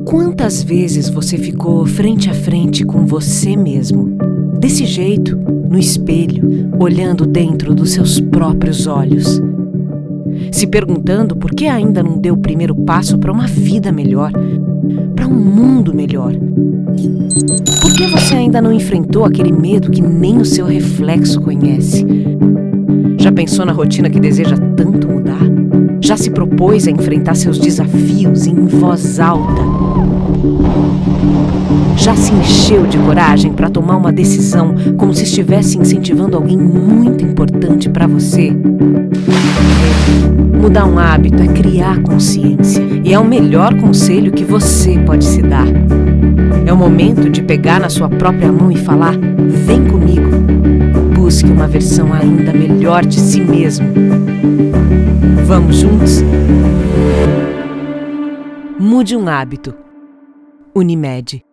Quantas vezes você ficou frente a frente com você mesmo, desse jeito, no espelho, olhando dentro dos seus próprios olhos, se perguntando por que ainda não deu o primeiro passo para uma vida melhor, para um mundo melhor? Por que você ainda não enfrentou aquele medo que nem o seu reflexo conhece? Já pensou na rotina que deseja tanto mudar? Já se propôs a enfrentar seus desafios em voz alta? Já se encheu de coragem para tomar uma decisão como se estivesse incentivando alguém muito importante para você? Mudar um hábito é criar consciência e é o melhor conselho que você pode se dar. É o momento de pegar na sua própria mão e falar: vem comigo. Busque uma versão ainda melhor de si mesmo. Vamos juntos? Mude um hábito. Unimed.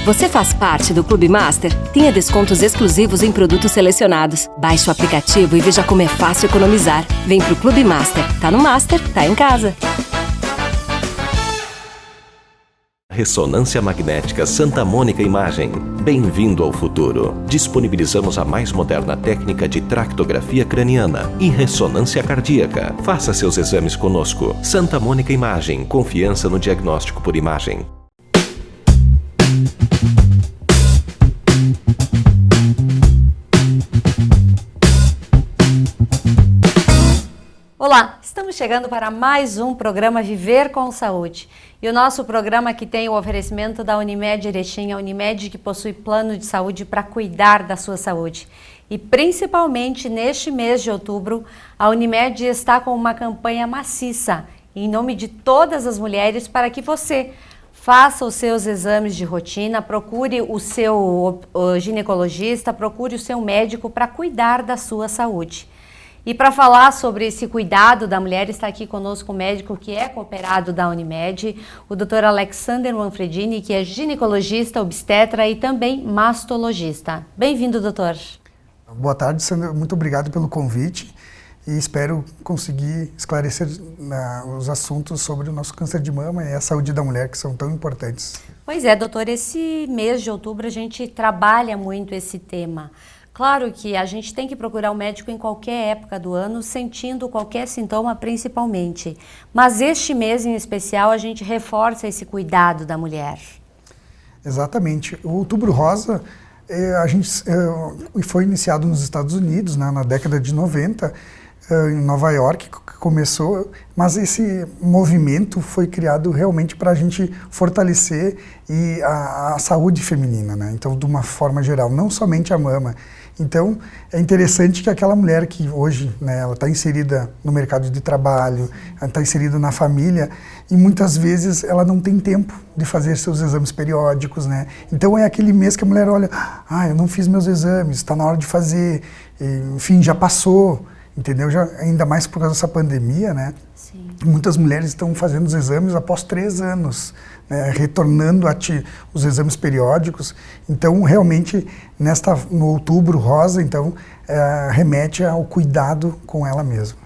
Você faz parte do Clube Master? Tenha descontos exclusivos em produtos selecionados. Baixe o aplicativo e veja como é fácil economizar. Vem pro Clube Master. Tá no Master, tá em casa. Ressonância Magnética Santa Mônica Imagem. Bem-vindo ao futuro. Disponibilizamos a mais moderna técnica de tractografia craniana e ressonância cardíaca. Faça seus exames conosco. Santa Mônica Imagem. Confiança no diagnóstico por imagem. Olá, estamos chegando para mais um programa Viver com Saúde. E o nosso programa que tem o oferecimento da Unimed Erechim, a Unimed que possui plano de saúde para cuidar da sua saúde. E principalmente neste mês de outubro, a Unimed está com uma campanha maciça em nome de todas as mulheres para que você faça os seus exames de rotina, procure o seu ginecologista, procure o seu médico para cuidar da sua saúde. E para falar sobre esse cuidado da mulher, está aqui conosco o médico que é cooperado da Unimed, o Dr. Alexander Manfredini, que é ginecologista, obstetra e também mastologista. Bem-vindo, doutor. Boa tarde, Sandra. Muito obrigado pelo convite e espero conseguir esclarecer os assuntos sobre o nosso câncer de mama e a saúde da mulher, que são tão importantes. Pois é, doutor, esse mês de outubro a gente trabalha muito esse tema. Claro que a gente tem que procurar o médico em qualquer época do ano, sentindo qualquer sintoma principalmente. Mas este mês em especial a gente reforça esse cuidado da mulher. Exatamente. O Outubro Rosa foi iniciado nos Estados Unidos, né, na década de 90, em Nova York, que começou, mas esse movimento foi criado realmente para a gente fortalecer a saúde feminina, né? Então, de uma forma geral, não somente a mama. Então, é interessante que aquela mulher que hoje, né, ela está inserida no mercado de trabalho, ela está inserida na família e muitas vezes ela não tem tempo de fazer seus exames periódicos, né? Então, é aquele mês que a mulher olha, eu não fiz meus exames, está na hora de fazer, enfim, já passou, entendeu? Ainda mais por causa dessa pandemia, né? Sim. Muitas mulheres estão fazendo os exames após 3 anos, né, retornando os exames periódicos. Então, realmente, no Outubro Rosa, então, remete ao cuidado com ela mesma.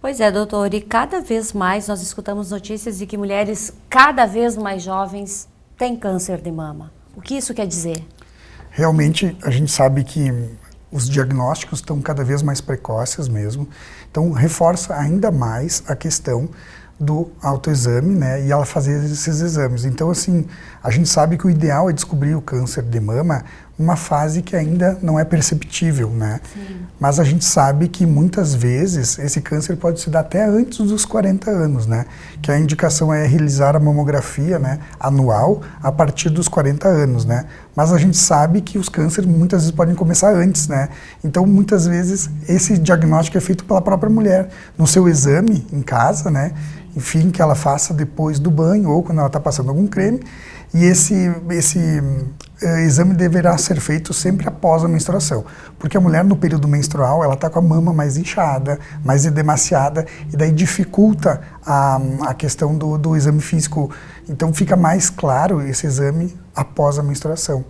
Pois é, doutor, e cada vez mais nós escutamos notícias de que mulheres cada vez mais jovens têm câncer de mama. O que isso quer dizer? Realmente, a gente sabe que os diagnósticos estão cada vez mais precoces mesmo, então reforça ainda mais a questão do autoexame, né, e ela fazer esses exames. Então, assim, a gente sabe que o ideal é descobrir o câncer de mama numa fase que ainda não é perceptível, né? Sim. Mas a gente sabe que muitas vezes esse câncer pode se dar até antes dos 40 anos, né? Que a indicação é realizar a mamografia, né, anual a partir dos 40 anos, né? Mas a gente sabe que os cânceres muitas vezes podem começar antes, né? Então, muitas vezes esse diagnóstico é feito pela própria mulher no seu exame em casa, né? Enfim, que ela faça depois do banho ou quando ela está passando algum creme. E esse exame deverá ser feito sempre após a menstruação, porque a mulher no período menstrual ela está com a mama mais inchada, mais edemaciada, e daí dificulta a questão do exame físico. Então fica mais claro esse exame após a menstruação.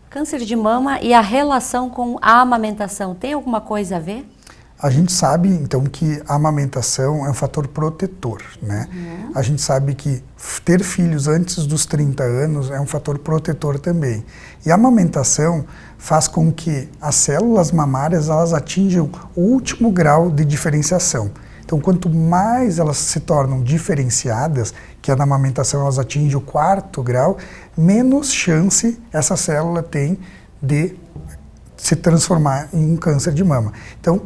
Câncer de mama e a relação com a amamentação, tem alguma coisa a ver? A gente sabe, então, que a amamentação é um fator protetor, né? A gente sabe que ter filhos antes dos 30 anos é um fator protetor também. E a amamentação faz com que as células mamárias elas atinjam o último grau de diferenciação. Então, quanto mais elas se tornam diferenciadas, que na amamentação elas atingem o 4º grau, menos chance essa célula tem de se transformar em um câncer de mama. Então,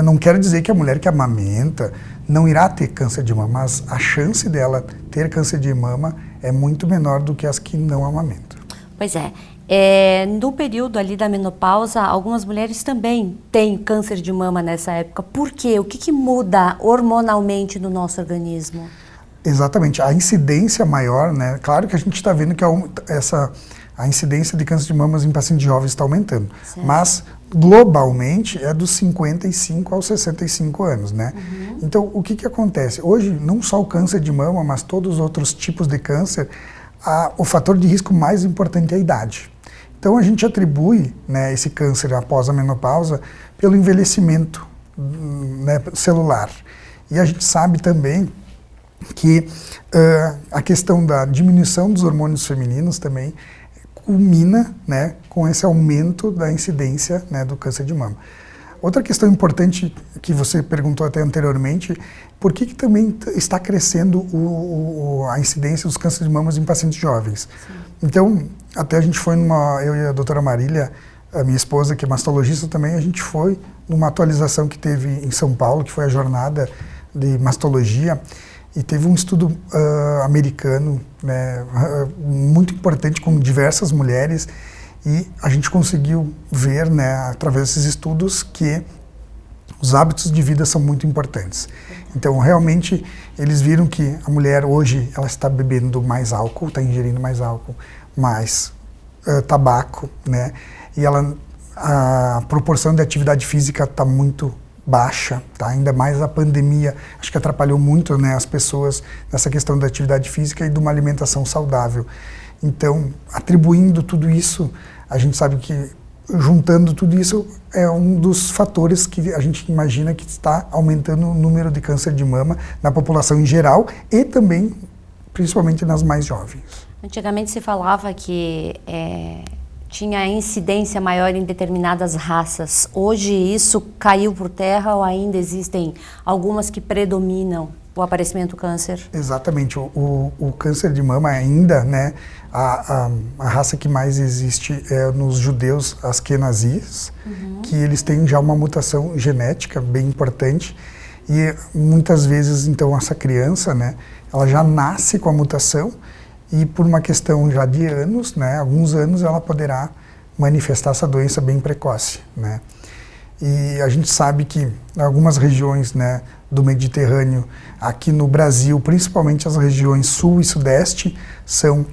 não quero dizer que a mulher que amamenta não irá ter câncer de mama, mas a chance dela ter câncer de mama é muito menor do que as que não amamentam. Pois é. No período ali da menopausa, algumas mulheres também têm câncer de mama nessa época. Por quê? O que muda hormonalmente no nosso organismo? Exatamente. A incidência maior, né? Claro que a gente está vendo que a incidência de câncer de mamas em pacientes jovens está aumentando. Certo. Mas globalmente é dos 55 aos 65 anos, né? Então, o que acontece? Hoje, não só o câncer de mama, mas todos os outros tipos de câncer, o fator de risco mais importante é a idade. Então, a gente atribui, né, esse câncer após a menopausa pelo envelhecimento, né, celular. E a gente sabe também que a questão da diminuição dos hormônios femininos também culmina, né, com esse aumento da incidência, né, do câncer de mama. Outra questão importante que você perguntou até anteriormente, por que também está crescendo a incidência dos cânceres de mamas em pacientes jovens? Sim. Então, até a gente foi eu e a doutora Marília, a minha esposa, que é mastologista também, a gente foi numa atualização que teve em São Paulo, que foi a jornada de mastologia, e teve um estudo americano, né, muito importante com diversas mulheres, e a gente conseguiu ver, né, através desses estudos, que os hábitos de vida são muito importantes. Então, realmente, eles viram que a mulher hoje ela está bebendo mais álcool, está ingerindo mais álcool, mais tabaco, né, e a proporção de atividade física está muito baixa, tá? Ainda mais a pandemia, acho que atrapalhou muito, né, as pessoas nessa questão da atividade física e de uma alimentação saudável. Então, atribuindo tudo isso, a gente sabe que juntando tudo isso é um dos fatores que a gente imagina que está aumentando o número de câncer de mama na população em geral e também, principalmente nas mais jovens. Antigamente se falava que tinha incidência maior em determinadas raças. Hoje isso caiu por terra ou ainda existem algumas que predominam o aparecimento do câncer? Exatamente. O câncer de mama ainda, né, a raça que mais existe é nos judeus askenazis, que eles têm já uma mutação genética bem importante e muitas vezes, então, essa criança, né, ela já nasce com a mutação e por uma questão já de anos, né, alguns anos, ela poderá manifestar essa doença bem precoce, né. E a gente sabe que em algumas regiões, né, do Mediterrâneo, aqui no Brasil, principalmente as regiões sul e sudeste, são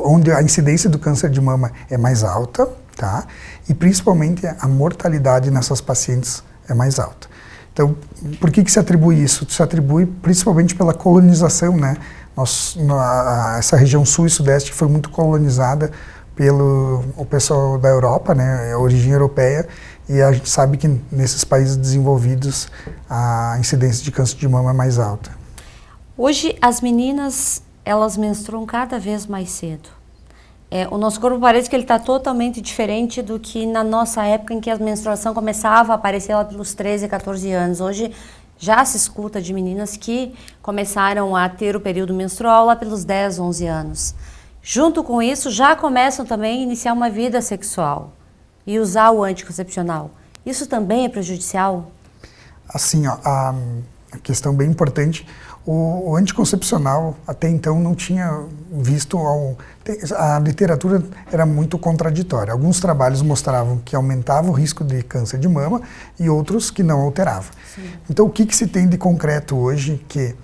onde a incidência do câncer de mama é mais alta, tá? E principalmente a mortalidade nessas pacientes é mais alta. Então, por que se atribui isso? Se atribui principalmente pela colonização, né? Essa região sul e sudeste foi muito colonizada pelo pessoal da Europa, né? A origem europeia, e a gente sabe que nesses países desenvolvidos a incidência de câncer de mama é mais alta. Hoje as meninas, elas menstruam cada vez mais cedo. O nosso corpo parece que ele está totalmente diferente do que na nossa época em que a menstruação começava a aparecer lá pelos 13, 14 anos. Hoje já se escuta de meninas que começaram a ter o período menstrual lá pelos 10, 11 anos. Junto com isso, já começam também a iniciar uma vida sexual e usar o anticoncepcional. Isso também é prejudicial? Assim, ó, a questão bem importante, o anticoncepcional até então não tinha visto, a literatura era muito contraditória. Alguns trabalhos mostravam que aumentava o risco de câncer de mama e outros que não alterava. Sim. Então o que se tem de concreto hoje que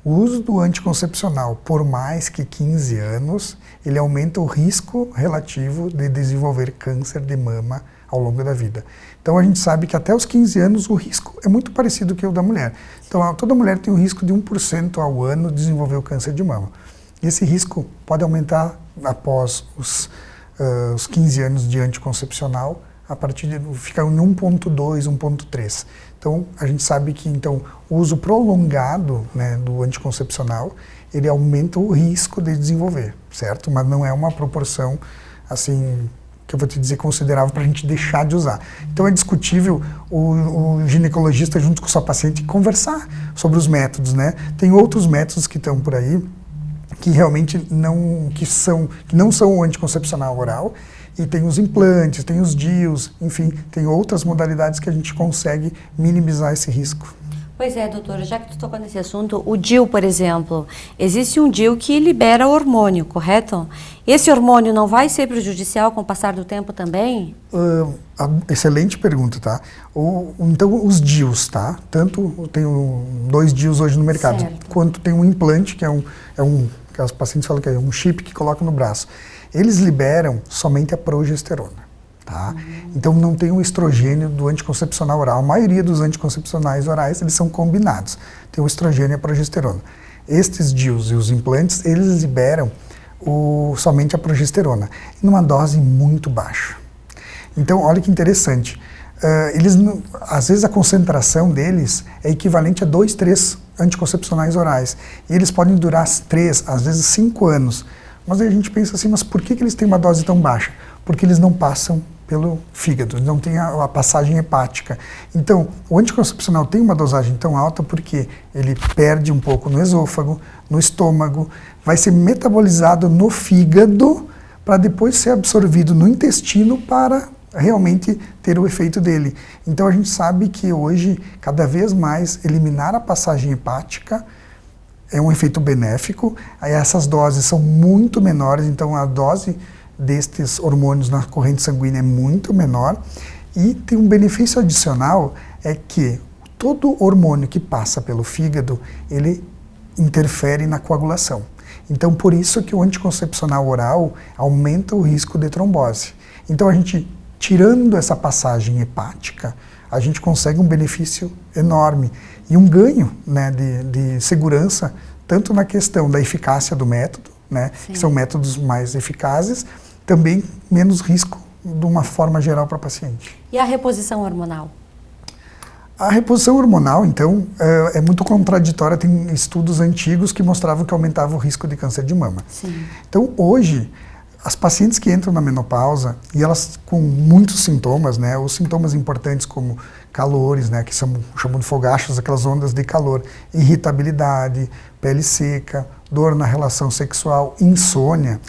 o uso do anticoncepcional por mais que 15 anos, ele aumenta o risco relativo de desenvolver câncer de mama ao longo da vida. Então a gente sabe que até os 15 anos o risco é muito parecido com o da mulher. Então toda mulher tem um risco de 1% ao ano de desenvolver o câncer de mama. E esse risco pode aumentar após os 15 anos de anticoncepcional a partir fica em 1.2, 1.3. Então, a gente sabe que então, o uso prolongado, né, do anticoncepcional, ele aumenta o risco de desenvolver, certo? Mas não é uma proporção, assim, que eu vou te dizer considerável para a gente deixar de usar. Então, é discutível o ginecologista, junto com sua paciente, conversar sobre os métodos, né? Tem outros métodos que estão por aí, que realmente não são o anticoncepcional oral, e tem os implantes, tem os DIUs, enfim, tem outras modalidades que a gente consegue minimizar esse risco. Pois é, doutora, já que tu tocou nesse assunto, o DIU, por exemplo, existe um DIU que libera hormônio, correto? Esse hormônio não vai ser prejudicial com o passar do tempo também? Excelente pergunta, tá? Então, os DIUs, tá? Tanto tem 2 DIUs hoje no mercado, certo, quanto tem um implante, que que os pacientes falam que é um chip que coloca no braço. Eles liberam somente a progesterona. Tá? Então não tem o estrogênio do anticoncepcional oral. A maioria dos anticoncepcionais orais, eles são combinados. Tem o estrogênio e a progesterona. Estes DIUs e os implantes, eles liberam somente a progesterona, numa dose muito baixa. Então, olha que interessante. Às vezes a concentração deles é equivalente a 2, 3 anticoncepcionais orais. E eles podem durar 3, às vezes 5 anos. Mas aí a gente pensa assim, mas por que eles têm uma dose tão baixa? Porque eles não passam pelo fígado, não tem a passagem hepática. Então, o anticoncepcional tem uma dosagem tão alta porque ele perde um pouco no esôfago, no estômago, vai ser metabolizado no fígado para depois ser absorvido no intestino para realmente ter o efeito dele. Então, a gente sabe que hoje, cada vez mais, eliminar a passagem hepática é um efeito benéfico. Aí essas doses são muito menores, então a dose destes hormônios na corrente sanguínea é muito menor, e tem um benefício adicional, é que todo hormônio que passa pelo fígado, ele interfere na coagulação. Então, por isso que o anticoncepcional oral aumenta o risco de trombose. Então, a gente, tirando essa passagem hepática, a gente consegue um benefício enorme e um ganho, né, de segurança, tanto na questão da eficácia do método, né, que são métodos mais eficazes, também menos risco de uma forma geral para o paciente. E a reposição hormonal? A reposição hormonal, então, é muito contraditória. Tem estudos antigos que mostravam que aumentava o risco de câncer de mama. Sim. Então, hoje, as pacientes que entram na menopausa, e elas com muitos sintomas, né, os sintomas importantes como calores, né, que chamam de fogachos, aquelas ondas de calor, irritabilidade, pele seca, dor na relação sexual, insônia,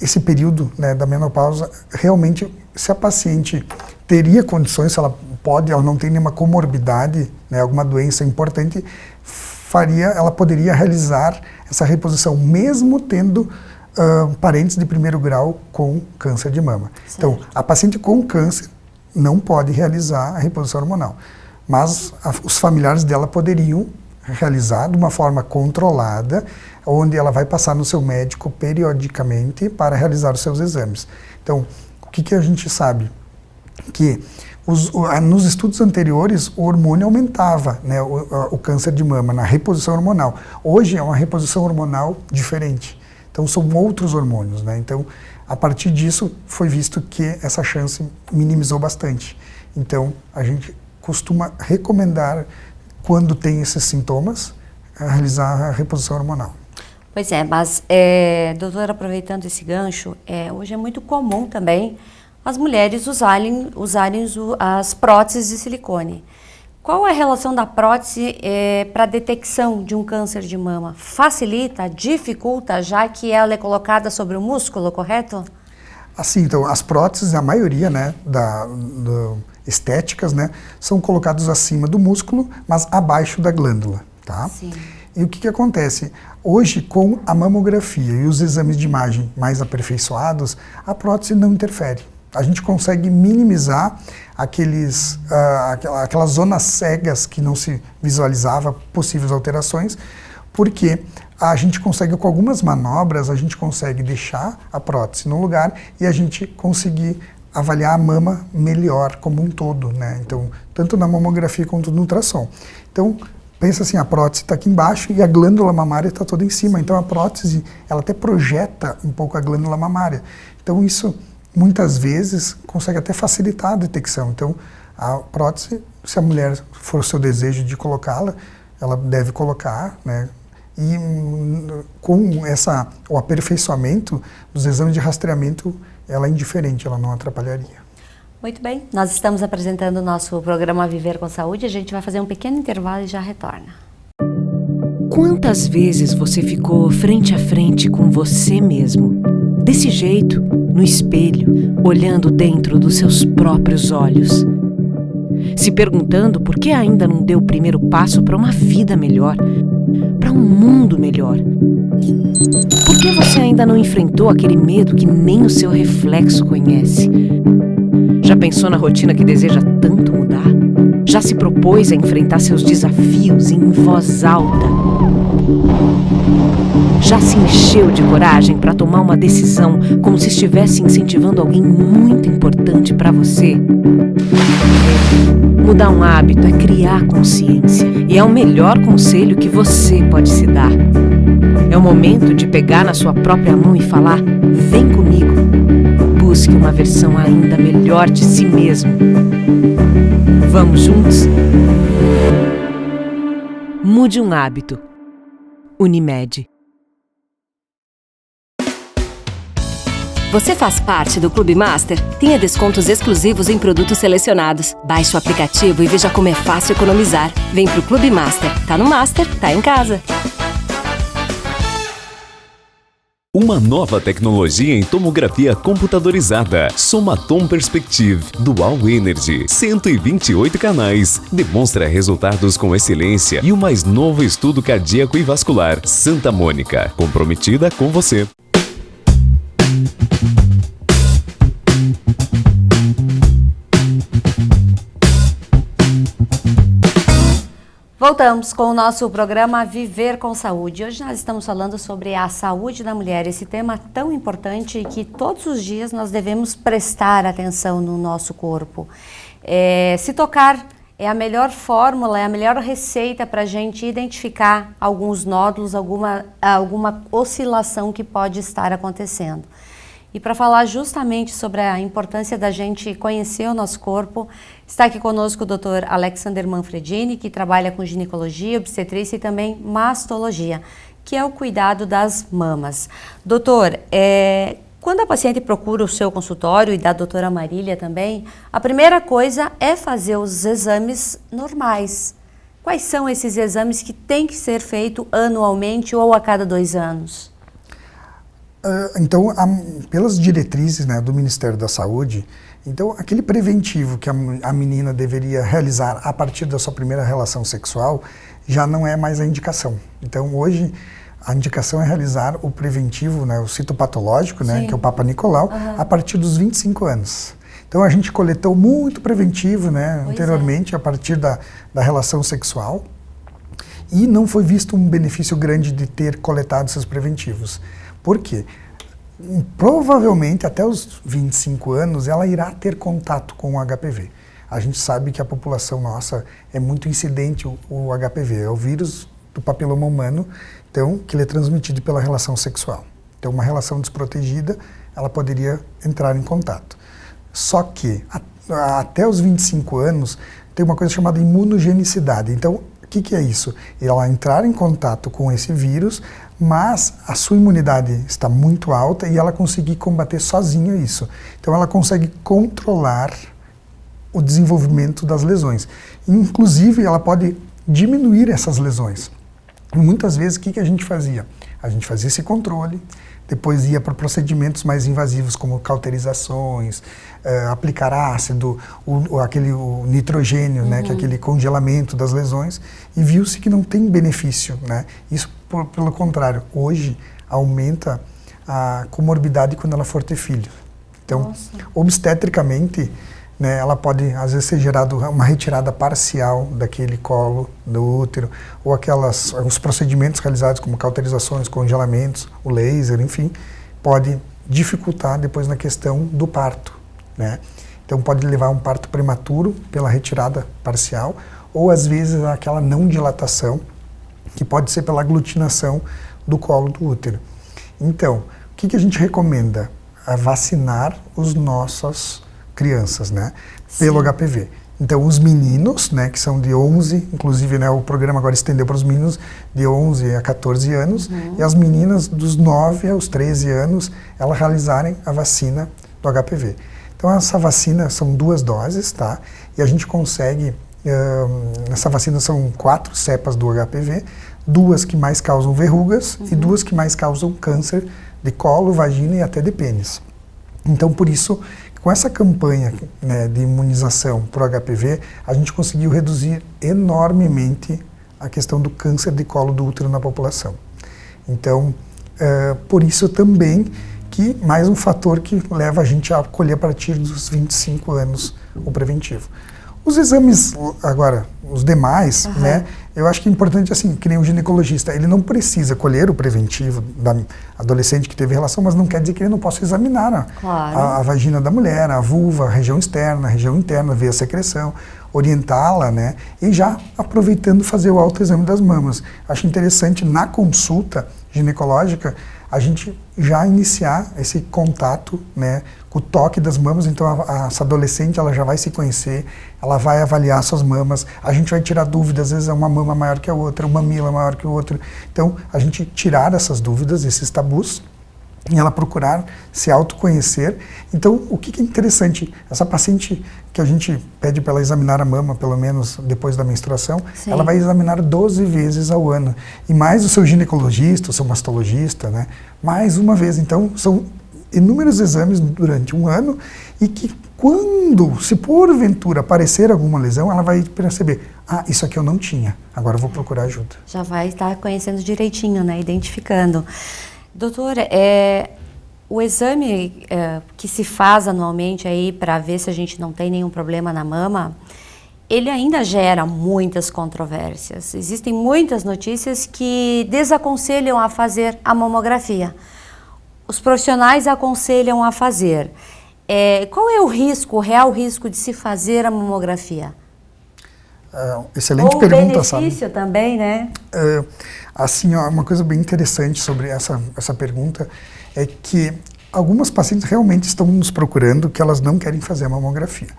esse período, né, da menopausa, realmente, se a paciente teria condições, se ela não tem nenhuma comorbidade, né, alguma doença importante, ela poderia realizar essa reposição, mesmo tendo parentes de primeiro grau com câncer de mama. Certo. Então, a paciente com câncer não pode realizar a reposição hormonal, mas os familiares dela poderiam realizar de uma forma controlada, onde ela vai passar no seu médico periodicamente para realizar os seus exames. Então, o que a gente sabe? Que nos estudos anteriores, o hormônio aumentava, né, o câncer de mama na reposição hormonal. Hoje é uma reposição hormonal diferente. Então, são outros hormônios, né? Então, a partir disso, foi visto que essa chance minimizou bastante. Então, a gente costuma recomendar, quando tem esses sintomas, realizar a reposição hormonal. Pois é, mas, doutora, aproveitando esse gancho, hoje é muito comum também as mulheres usarem as próteses de silicone. Qual é a relação da prótese para a detecção de um câncer de mama? Facilita, dificulta, já que ela é colocada sobre o músculo, correto? Assim, então, as próteses, a maioria, né, estéticas, né, são colocadas acima do músculo, mas abaixo da glândula, tá? Sim. E o que acontece? Hoje, com a mamografia e os exames de imagem mais aperfeiçoados, a prótese não interfere. A gente consegue minimizar aquelas zonas cegas que não se visualizava possíveis alterações, porque a gente consegue, com algumas manobras, a gente consegue deixar a prótese no lugar e a gente conseguir avaliar a mama melhor como um todo, né? Então, tanto na mamografia quanto no ultrassom. Então, pensa assim, a prótese está aqui embaixo e a glândula mamária está toda em cima. Então, a prótese, ela até projeta um pouco a glândula mamária. Então, isso muitas vezes consegue até facilitar a detecção. Então, a prótese, se a mulher for o seu desejo de colocá-la, ela deve colocar, né? E com o aperfeiçoamento dos exames de rastreamento, ela é indiferente, ela não atrapalharia. Muito bem, nós estamos apresentando o nosso programa Viver com Saúde. A gente vai fazer um pequeno intervalo e já retorna. Quantas vezes você ficou frente a frente com você mesmo? Desse jeito, no espelho, olhando dentro dos seus próprios olhos. Se perguntando por que ainda não deu o primeiro passo para uma vida melhor, para um mundo melhor. Por que você ainda não enfrentou aquele medo que nem o seu reflexo conhece? Já pensou na rotina que deseja tanto mudar? Já se propôs a enfrentar seus desafios em voz alta? Já se encheu de coragem para tomar uma decisão como se estivesse incentivando alguém muito importante para você? Mudar um hábito é criar consciência e é o melhor conselho que você pode se dar. É o momento de pegar na sua própria mão e falar: vem comigo. Busque uma versão ainda melhor de si mesmo. Vamos juntos? Mude um hábito. Unimed. Você faz parte do Clube Master? Tenha descontos exclusivos em produtos selecionados. Baixe o aplicativo e veja como é fácil economizar. Vem pro Clube Master. Tá no Master, tá em casa. Uma nova tecnologia em tomografia computadorizada. Somatom Perspective Dual Energy. 128 canais. Demonstra resultados com excelência e o mais novo estudo cardíaco e vascular. Santa Mônica. Comprometida com você. Voltamos com o nosso programa Viver com Saúde. Hoje nós estamos falando sobre a saúde da mulher, esse tema tão importante e que todos os dias nós devemos prestar atenção no nosso corpo. Se tocar é a melhor fórmula, é a melhor receita para a gente identificar alguns nódulos, alguma oscilação que pode estar acontecendo. E para falar justamente sobre a importância da gente conhecer o nosso corpo, está aqui conosco o Dr. Alexander Manfredini, que trabalha com ginecologia, obstetrícia e também mastologia, que é o cuidado das mamas. Doutor, quando a paciente procura o seu consultório e da doutora Marília também, a primeira coisa é fazer os exames normais. Quais são esses exames que têm que ser feitos anualmente ou a cada 2 anos? Então, pelas diretrizes, né, do Ministério da Saúde, então aquele preventivo que a menina deveria realizar a partir da sua primeira relação sexual já não é mais a indicação. Então, hoje, a indicação é realizar o preventivo, né, o citopatológico, né, que é o Papa Nicolau, a partir dos 25 anos. Então, a gente coletou muito preventivo, né, anteriormente, a partir da relação sexual, e não foi visto um benefício grande de ter coletado esses preventivos. Por quê? Provavelmente até os 25 anos ela irá ter contato com o HPV. A gente sabe que a população nossa é muito incidente o HPV, é o vírus do papiloma humano, então, que ele é transmitido pela relação sexual. Então, uma relação desprotegida, ela poderia entrar em contato. Só que até os 25 anos tem uma coisa chamada imunogenicidade. Então, o que é isso? Ela entrar em contato com esse vírus, mas a sua imunidade está muito alta e ela conseguir combater sozinha isso. Então ela consegue controlar o desenvolvimento das lesões. Inclusive ela pode diminuir essas lesões. E muitas vezes o que a gente fazia? A gente fazia esse controle, depois ia para procedimentos mais invasivos como cauterizações, aplicar ácido, o nitrogênio, né, que é aquele congelamento das lesões, e viu-se que não tem benefício, né? Isso, pelo contrário, hoje aumenta a comorbidade quando ela for ter filho. Então, obstetricamente, né, ela pode, às vezes, ser gerado uma retirada parcial daquele colo do útero, ou os procedimentos realizados como cauterizações, congelamentos, o laser, enfim, pode dificultar depois na questão do parto, né? Então pode levar a um parto prematuro pela retirada parcial, ou às vezes aquela não dilatação, que pode ser pela aglutinação do colo do útero. Então, o que a gente recomenda? vacinar os nossas crianças, né, pelo HPV. Então, os meninos, né, que são de 11, inclusive, né, o programa agora estendeu para os meninos de 11 a 14 anos, e as meninas dos 9 aos 13 anos, elas realizarem a vacina do HPV. Então, essa vacina são 2 doses, tá? E a gente consegue, nessa vacina são 4 cepas do HPV, 2 que mais causam verrugas e 2 que mais causam câncer de colo, vagina e até de pênis. Então, por isso, com essa campanha, né, de imunização para o HPV, a gente conseguiu reduzir enormemente a questão do câncer de colo do útero na população. Então, por isso também que mais um fator que leva a gente a colher a partir dos 25 anos o preventivo. Os exames, agora, os demais, né, eu acho que é importante, assim, que nem o ginecologista, ele não precisa colher o preventivo da adolescente que teve relação, mas não quer dizer que ele não possa examinar a vagina da mulher, a vulva, a região externa, a região interna, ver a secreção, orientá-la, né, e já aproveitando fazer o autoexame das mamas. Acho interessante, na consulta ginecológica, a gente já iniciar esse contato, né, com o toque das mamas. Então essa adolescente, ela já vai se conhecer, ela vai avaliar suas mamas, a gente vai tirar dúvidas, às vezes é uma mama maior que a outra, um mamilo é maior que o outro. Então a gente tirar essas dúvidas, esses tabus, e ela procurar se autoconhecer. Então, o que é interessante, essa paciente que a gente pede para ela examinar a mama, pelo menos depois da menstruação, sim, ela vai examinar 12 vezes ao ano. E mais o seu ginecologista, o seu mastologista, né? Mais uma vez. Então, são inúmeros exames durante um ano e que quando, se porventura aparecer alguma lesão, ela vai perceber, isso aqui eu não tinha, agora eu vou procurar ajuda. Já vai estar conhecendo direitinho, né? Identificando. Doutora, o exame que se faz anualmente aí para ver se a gente não tem nenhum problema na mama, ele ainda gera muitas controvérsias. Existem muitas notícias que desaconselham a fazer a mamografia. Os profissionais aconselham a fazer. Qual é o real risco de se fazer a mamografia? Excelente pergunta, sabe? O benefício também, né? Assim, uma coisa bem interessante sobre essa pergunta é que algumas pacientes realmente estão nos procurando que elas não querem fazer a mamografia.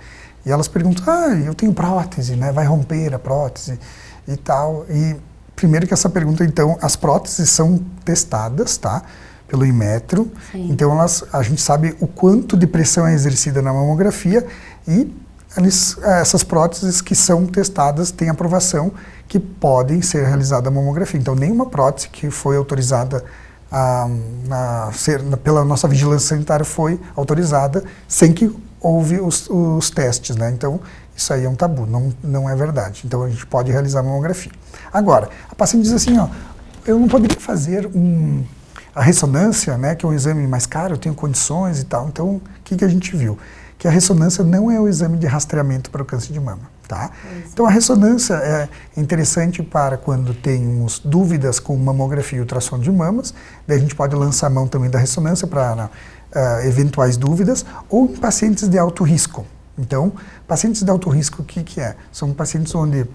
E elas perguntam, eu tenho prótese, né? Vai romper a prótese e tal. E primeiro que essa pergunta, então, as próteses são testadas, tá? Pelo Inmetro. Sim. Então a gente sabe o quanto de pressão é exercida na mamografia e essas próteses que são testadas têm aprovação que podem ser realizadas a mamografia. Então, nenhuma prótese que foi autorizada pela nossa vigilância sanitária foi autorizada sem que houve os testes, né? Então, isso aí é um tabu, não é verdade. Então, a gente pode realizar a mamografia. Agora, a paciente diz assim, eu não poderia fazer a ressonância, né, que é um exame mais caro, eu tenho condições e tal. Então, o que a gente viu? Que a ressonância não é o exame de rastreamento para o câncer de mama, tá? Então a ressonância é interessante para quando temos dúvidas com mamografia e ultrassom de mamas, daí a gente pode lançar a mão também da ressonância para eventuais dúvidas, ou em pacientes de alto risco. Então, pacientes de alto risco, o que é? São pacientes onde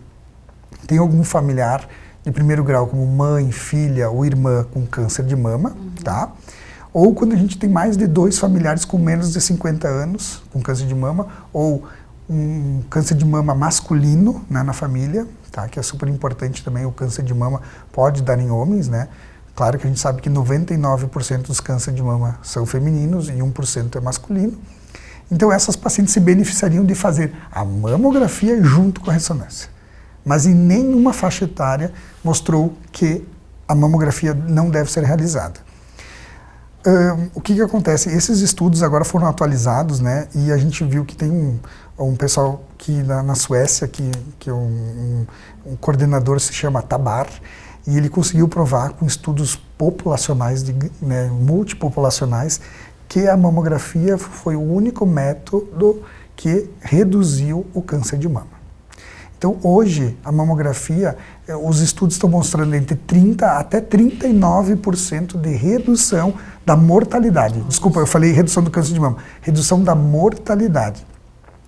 tem algum familiar de primeiro grau, como mãe, filha ou irmã com câncer de mama, tá? Ou quando a gente tem mais de 2 familiares com menos de 50 anos com câncer de mama, ou um câncer de mama masculino, né, na família, tá? Que é super importante também, o câncer de mama pode dar em homens, né? Claro que a gente sabe que 99% dos cânceres de mama são femininos e 1% é masculino. Então essas pacientes se beneficiariam de fazer a mamografia junto com a ressonância. Mas em nenhuma faixa etária mostrou que a mamografia não deve ser realizada. O que acontece? Esses estudos agora foram atualizados, né? E a gente viu que tem um pessoal que na Suécia, que é um coordenador, se chama Tabar, e ele conseguiu provar com estudos populacionais, né, multipopulacionais, que a mamografia foi o único método que reduziu o câncer de mama. Então, hoje, a mamografia, os estudos estão mostrando entre 30% até 39% de redução da mortalidade. Desculpa, eu falei redução do câncer de mama. Redução da mortalidade.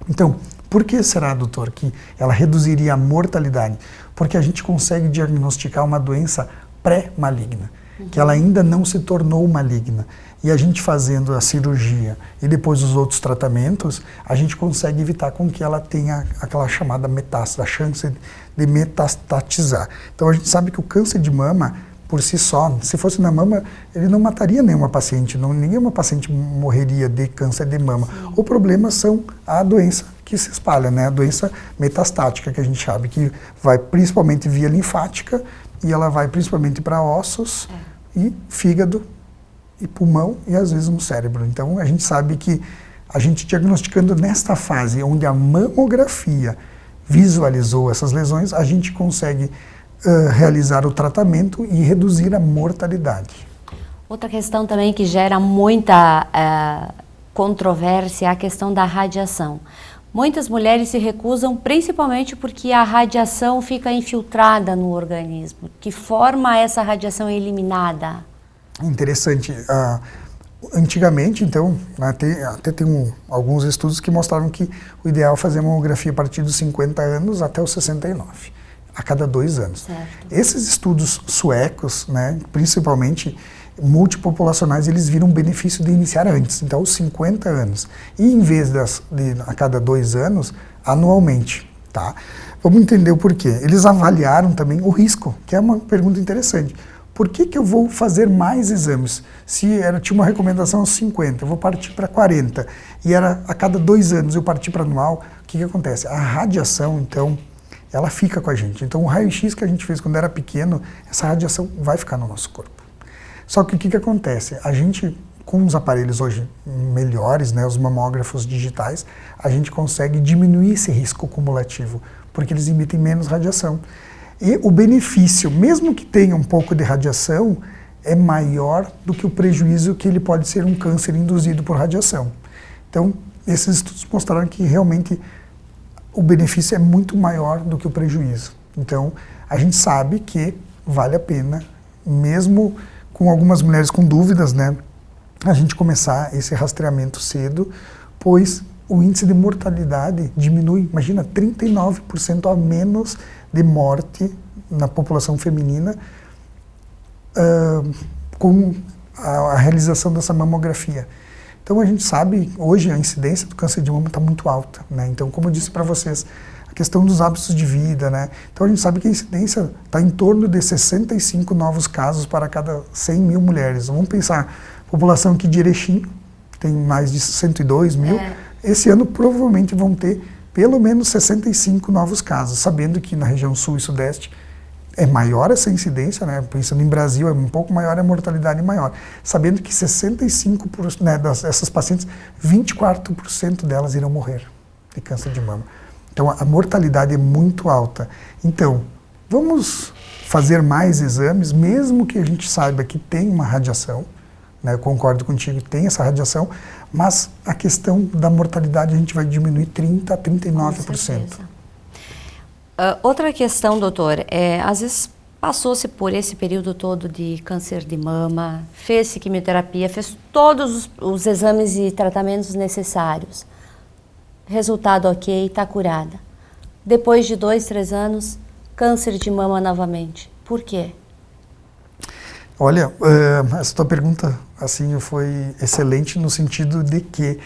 Então, por que será, doutor, que ela reduziria a mortalidade? Porque a gente consegue diagnosticar uma doença pré-maligna. que ela ainda não se tornou maligna. E a gente fazendo a cirurgia e depois os outros tratamentos, a gente consegue evitar com que ela tenha aquela chamada metástase, a chance de metastatizar. Então a gente sabe que o câncer de mama, por si só, se fosse na mama, ele não mataria nenhuma paciente, nenhuma paciente morreria de câncer de mama. Sim. O problema são a doença que se espalha, né? A doença metastática, que a gente sabe que vai principalmente via linfática e ela vai principalmente para ossos e fígado e pulmão e às vezes no cérebro. Então a gente sabe que a gente diagnosticando nesta fase onde a mamografia visualizou essas lesões, a gente consegue realizar o tratamento e reduzir a mortalidade. Outra questão também que gera muita controvérsia é a questão da radiação. Muitas mulheres se recusam principalmente porque a radiação fica infiltrada no organismo. Que forma essa radiação é eliminada? Interessante. Antigamente, então, até tem alguns estudos que mostravam que o ideal é fazer a mamografia a partir dos 50 anos até os 69, a cada 2 anos. Certo. Esses estudos suecos, né, principalmente multipopulacionais, eles viram um benefício de iniciar antes, então aos 50 anos. E em vez de a cada 2 anos, anualmente. Tá? Vamos entender o porquê. Eles avaliaram também o risco, que é uma pergunta interessante. Por que eu vou fazer mais exames? Se tinha uma recomendação aos 50, eu vou partir para 40, e era a cada 2 anos eu partir para anual, o que acontece? A radiação, então, ela fica com a gente. Então, o raio-x que a gente fez quando era pequeno, essa radiação vai ficar no nosso corpo. Só que o que acontece? A gente, com os aparelhos hoje melhores, né, os mamógrafos digitais, a gente consegue diminuir esse risco cumulativo, porque eles emitem menos radiação. E o benefício, mesmo que tenha um pouco de radiação, é maior do que o prejuízo que ele pode ser um câncer induzido por radiação. Então, esses estudos mostraram que realmente o benefício é muito maior do que o prejuízo. Então, a gente sabe que vale a pena, mesmo com algumas mulheres com dúvidas, né, a gente começar esse rastreamento cedo, pois o índice de mortalidade diminui, imagina, 39% a menos de morte na população feminina com a realização dessa mamografia. Então a gente sabe, hoje a incidência do câncer de mama está muito alta, né? Então, como eu disse para vocês, a questão dos hábitos de vida, né? Então a gente sabe que a incidência está em torno de 65 novos casos para cada 100 mil mulheres. Vamos pensar, a população aqui de Erechim tem mais de 102 mil, esse ano provavelmente vão ter pelo menos 65 novos casos, sabendo que na região sul e sudeste é maior essa incidência, né? Pensando em Brasil, é um pouco maior, a mortalidade é maior. Sabendo que 65%, né, dessas pacientes, 24% delas irão morrer de câncer de mama. Então a mortalidade é muito alta. Então, vamos fazer mais exames, mesmo que a gente saiba que tem uma radiação, né? Eu concordo contigo, tem essa radiação, mas a questão da mortalidade a gente vai diminuir 30% a 39%. Outra questão, doutor, às vezes passou-se por esse período todo de câncer de mama, fez quimioterapia, fez todos os exames e tratamentos necessários. Resultado ok, está curada. Depois de 2, 3 anos, câncer de mama novamente. Por quê? Olha, essa tua pergunta assim, foi excelente no sentido de que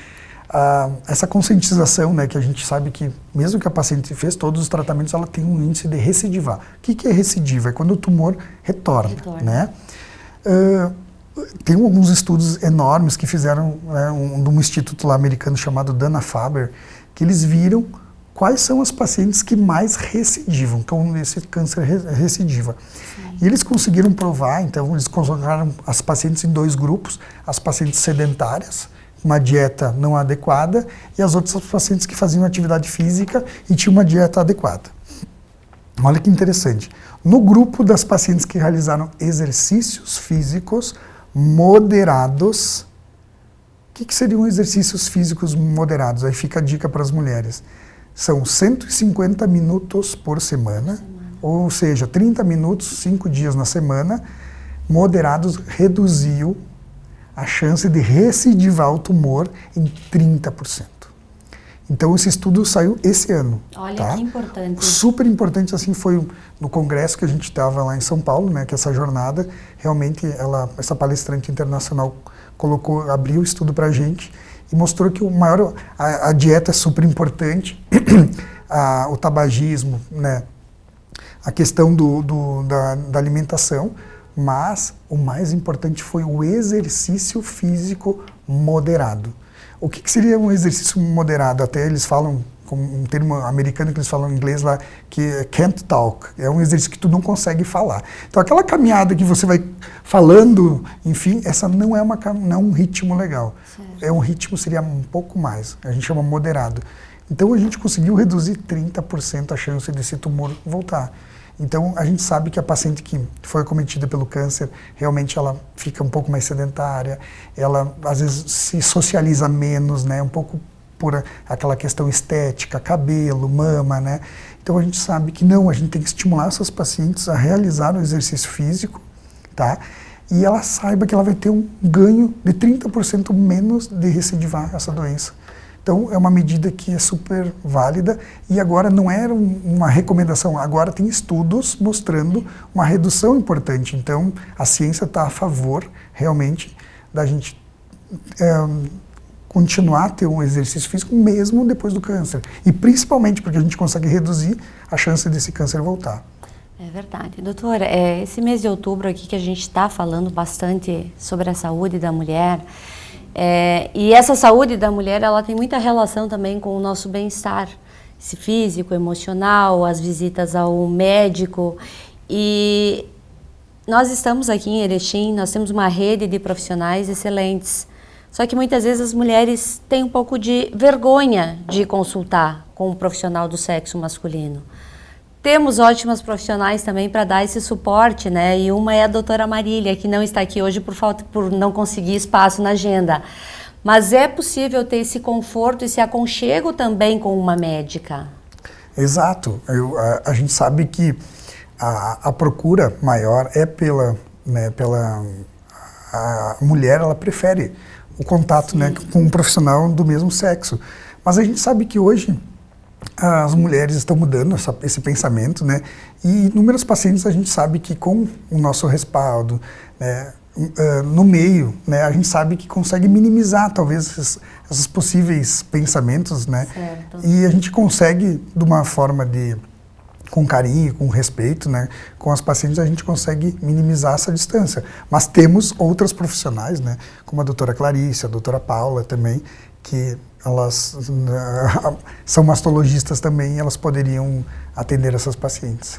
essa conscientização, né, que a gente sabe que mesmo que a paciente fez todos os tratamentos, ela tem um índice de recidivar. O que é recidiva? É quando o tumor retorna. Né? Tem alguns estudos enormes que fizeram, de um instituto lá americano chamado Dana-Farber, que eles viram quais são as pacientes que mais recidivam, então esse câncer recidiva. Sim. E eles conseguiram provar, então eles colocaram as pacientes em 2 grupos, as pacientes sedentárias, uma dieta não adequada, e as outras pacientes que faziam atividade física e tinham uma dieta adequada. Olha que interessante. No grupo das pacientes que realizaram exercícios físicos moderados, o que seriam exercícios físicos moderados? Aí fica a dica para as mulheres. São 150 minutos por semana, ou seja, 30 minutos, 5 dias na semana, moderados, reduziu a chance de recidivar o tumor em 30%. Então esse estudo saiu esse ano. Olha, tá? que importante. Super importante, assim, foi no congresso que a gente estava lá em São Paulo, né, que essa jornada, realmente, essa palestrante internacional abriu o estudo para a gente e mostrou que a dieta é super importante, o tabagismo, né, a questão da alimentação, mas o mais importante foi o exercício físico moderado. O que seria um exercício moderado? Até eles falam, com um termo americano que eles falam em inglês lá, que é can't talk. É um exercício que tu não consegue falar. Então aquela caminhada que você vai falando, enfim, essa não é um ritmo legal. Certo. Um ritmo seria um pouco mais, a gente chama moderado. Então a gente conseguiu reduzir 30% a chance desse tumor voltar. Então, a gente sabe que a paciente que foi acometida pelo câncer, realmente ela fica um pouco mais sedentária, ela às vezes se socializa menos, né, um pouco por aquela questão estética, cabelo, mama, né. Então, a gente sabe que não, a gente tem que estimular essas pacientes a realizar o exercício físico, tá? E ela saiba que ela vai ter um ganho de 30% menos de recidivar essa doença. Então, é uma medida que é super válida e agora não era uma recomendação, agora tem estudos mostrando uma redução importante. Então, a ciência está a favor, realmente, da gente continuar a ter um exercício físico mesmo depois do câncer. E principalmente porque a gente consegue reduzir a chance desse câncer voltar. É verdade. Doutora, esse mês de outubro aqui que a gente está falando bastante sobre a saúde da mulher, e essa saúde da mulher, ela tem muita relação também com o nosso bem-estar físico, emocional, as visitas ao médico. E nós estamos aqui em Erechim, nós temos uma rede de profissionais excelentes. Só que muitas vezes as mulheres têm um pouco de vergonha de consultar com um profissional do sexo masculino. Temos ótimas profissionais também para dar esse suporte, né? E uma é a doutora Marília, que não está aqui hoje por não conseguir espaço na agenda. Mas é possível ter esse conforto, esse aconchego também com uma médica. Exato. A gente sabe que a procura maior é a mulher, ela prefere o contato, né, com um profissional do mesmo sexo. Mas a gente sabe que hoje as mulheres estão mudando esse pensamento, né? E inúmeros pacientes a gente sabe que com o nosso respaldo, né, no meio, né, a gente sabe que consegue minimizar talvez esses possíveis pensamentos, né? Certo. E a gente consegue, de uma forma com carinho, com respeito, né, com as pacientes, a gente consegue minimizar essa distância. Mas temos outras profissionais, né, como a doutora Clarice, a doutora Paula também, que elas são mastologistas também e elas poderiam atender essas pacientes.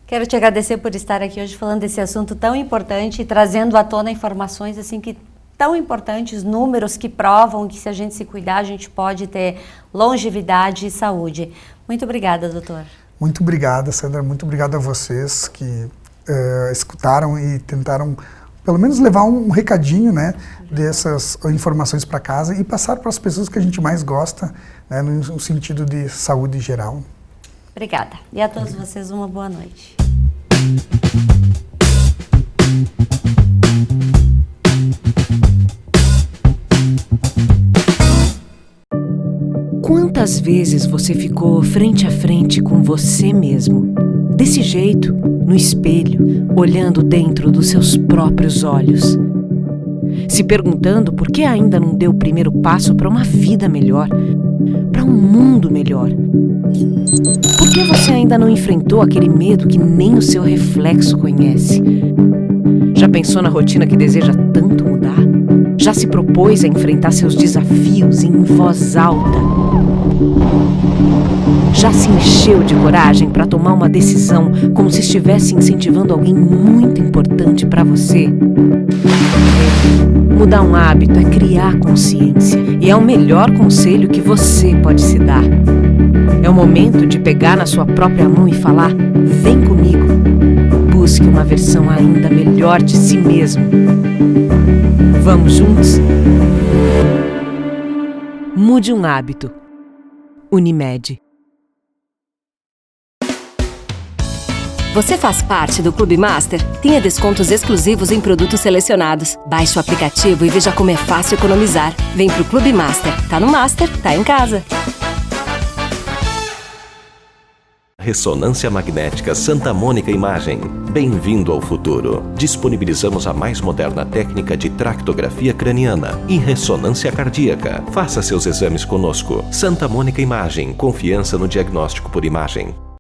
Quero te agradecer por estar aqui hoje falando desse assunto tão importante e trazendo à tona informações assim que tão importantes, números que provam que se a gente se cuidar, a gente pode ter longevidade e saúde. Muito obrigada, doutor. Muito obrigada, Sandra. Muito obrigado a vocês que escutaram e tentaram pelo menos levar um recadinho, né, dessas informações para casa e passar para as pessoas que a gente mais gosta, né, no sentido de saúde geral. Obrigada. E a todos vocês uma boa noite. Quantas vezes você ficou frente a frente com você mesmo, desse jeito, no espelho, olhando dentro dos seus próprios olhos, se perguntando por que ainda não deu o primeiro passo para uma vida melhor, para um mundo melhor? Por que você ainda não enfrentou aquele medo que nem o seu reflexo conhece? Já pensou na rotina que deseja tanto mudar? Já se propôs a enfrentar seus desafios em voz alta? Já se encheu de coragem para tomar uma decisão como se estivesse incentivando alguém muito importante para você? Mudar um hábito é criar consciência e é o melhor conselho que você pode se dar. É o momento de pegar na sua própria mão e falar: vem comigo. Busque uma versão ainda melhor de si mesmo. Vamos juntos? Mude um hábito. Unimed. Você faz parte do Clube Master? Tenha descontos exclusivos em produtos selecionados. Baixe o aplicativo e veja como é fácil economizar. Vem pro Clube Master. Tá no Master, tá em casa. Ressonância Magnética Santa Mônica Imagem. Bem-vindo ao futuro. Disponibilizamos a mais moderna técnica de tractografia craniana e ressonância cardíaca. Faça seus exames conosco. Santa Mônica Imagem. Confiança no diagnóstico por imagem.